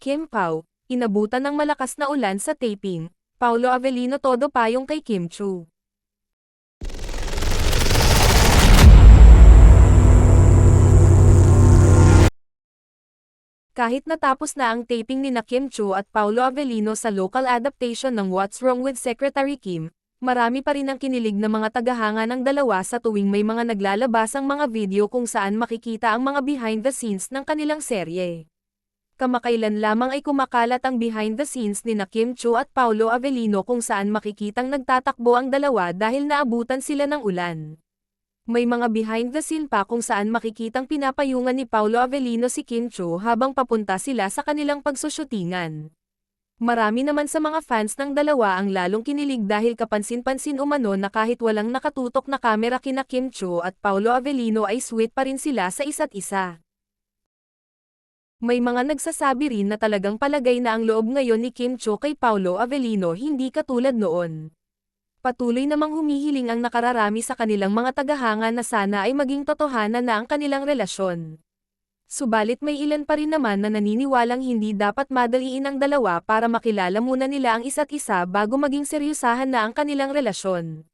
Kim Pao, inabutan ng malakas na ulan sa taping. Paolo Avellino todo payong kay Kim Chu. Kahit natapos na ang taping ni Kim Chu at Paolo Avellino sa local adaptation ng What's Wrong with Secretary Kim, marami pa rin ang kinilig na mga tagahanga ng dalawa sa tuwing may mga naglalabasang mga video kung saan makikita ang mga behind the scenes ng kanilang serye. Kamakailan lamang ay kumakalat ang behind the scenes ni Kim Chu at Paolo Avellino kung saan makikitang nagtatakbo ang dalawa dahil naabutan sila ng ulan. May mga behind the scene pa kung saan makikitang pinapayungan ni Paolo Avellino si Kim Chu habang papunta sila sa kanilang pagsusyutingan. Marami naman sa mga fans ng dalawa ang lalong kinilig dahil kapansin-pansin umano na kahit walang nakatutok na kamera kina Kim Chu at Paolo Avellino ay sweet pa rin sila sa isa't isa. May mga nagsasabi rin na talagang palagay na ang loob ngayon ni Kim Chu kay Paolo Avellino hindi katulad noon. Patuloy namang humihiling ang nakararami sa kanilang mga tagahanga na sana ay maging totohanan na ang kanilang relasyon. Subalit may ilan pa rin naman na naniniwalang hindi dapat madaliin ang dalawa para makilala muna nila ang isa't isa bago maging seryosahan na ang kanilang relasyon.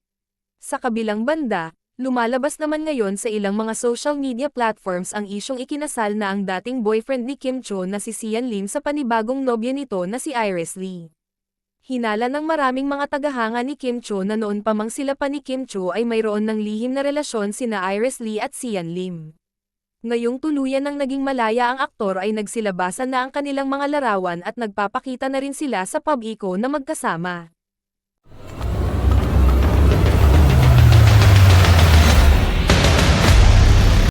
Sa kabilang banda, lumalabas naman ngayon sa ilang mga social media platforms ang isyong ikinasal na ang dating boyfriend ni Kim Chu na si Sian Lim sa panibagong nobya nito na si Iris Lee. Hinala ng maraming mga tagahanga ni Kim Chu na noon pa mang sila pa ni Kim Chu ay mayroon ng lihim na relasyon sina Iris Lee at Sian Lim. Ngayong tuluyan ng naging malaya ang aktor ay nagsilabasan na ang kanilang mga larawan at nagpapakita na rin sila sa pub-iko na magkasama.